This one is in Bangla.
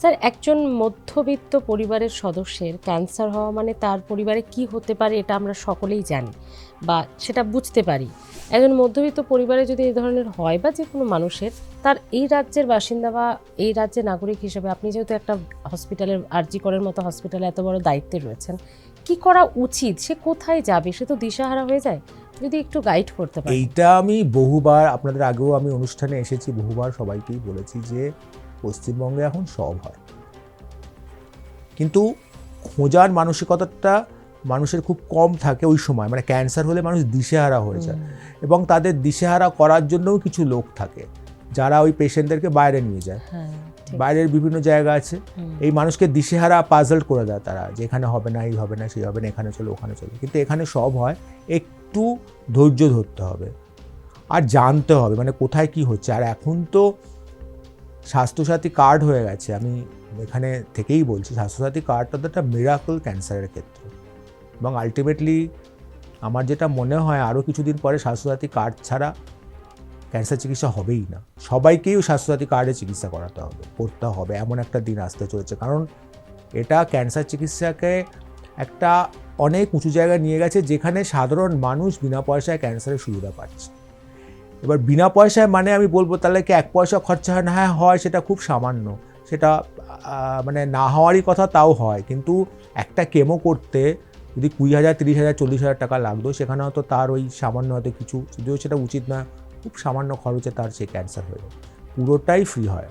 স্যার, একজন মধ্যবিত্ত পরিবারের সদস্যের ক্যান্সার হওয়া মানে তার পরিবারে কি হতে পারে এটা আমরা সকলেই জানি বা সেটা বুঝতে পারি। একজন মধ্যবিত্ত পরিবারে যদি এই ধরনের হয় বা যে কোনো মানুষের, তার এই রাজ্যের বাসিন্দা বা এই রাজ্যের নাগরিক হিসেবে আপনি যেহেতু একটা হসপিটালের আরজি করের মতো হসপিটালে এত বড় দায়িত্বে রয়েছেন, কি করা উচিত? সে কোথায় যাবে? সে তো দিশাহারা হয়ে যায়। যদি একটু গাইড করতে পারেন। এইটা আমি বহুবার আপনাদের আগেও আমি অনুষ্ঠানে এসেছি, বহুবার সবাইকেই বলেছি যে পশ্চিমবঙ্গে এখন সব হয়, কিন্তু খোঁজার মানসিকতাটা মানুষের খুব কম থাকে ওই সময়। মানে ক্যান্সার হলে মানুষ দিশেহারা হয়ে যায়, এবং তাদের দিশেহারা করার জন্যও কিছু লোক থাকে যারা ওই পেশেন্টদেরকে বাইরে নিয়ে যায়। বাইরের বিভিন্ন জায়গা আছে, এই মানুষকে দিশেহারা পাজল করে দেয় তারা, যে এখানে হবে না, এই হবে না, সেই হবে না, এখানে চলো, ওখানে চলো। কিন্তু এখানে সব হয়, একটু ধৈর্য ধরতে হবে আর জানতে হবে মানে কোথায় কি হচ্ছে। আর এখন তো স্বাস্থ্যসাথী কার্ড হয়ে গেছে, আমি এখানে থেকেই বলছি, স্বাস্থ্যসাথী কার্ডটা তো একটা মিরাকল ক্যান্সারের ক্ষেত্রে। এবং আলটিমেটলি আমার যেটা মনে হয় আরও কিছুদিন পরে স্বাস্থ্যসাথী কার্ড ছাড়া ক্যান্সার চিকিৎসা হবেই না। সবাইকেই স্বাস্থ্যসাথী কার্ডে চিকিৎসা করতে হবে, এমন একটা দিন আসতে চলেছে। কারণ এটা ক্যান্সার চিকিৎসাকে একটা অনেক উঁচু জায়গায় নিয়ে গেছে, যেখানে সাধারণ মানুষ বিনা পয়সায় ক্যান্সারের সুবিধা পাচ্ছে। এবার বিনা পয়সায় মানে আমি বলবো তাহলে কি 1 পয়সা খরচা হয় না? হ্যাঁ হয়, সেটা খুব সামান্য, সেটা মানে না হওয়ারই কথা, তাও হয়। কিন্তু একটা কেমো করতে যদি 20,000, 30,000, 40,000 টাকা লাগতো, সেখানে হয়তো তার ওই সামান্য হয়তো কিছু, যদিও সেটা উচিত না, খুব সামান্য খরচে তার সেই ক্যান্সার হয়ে যায়। পুরোটাই ফ্রি হয়।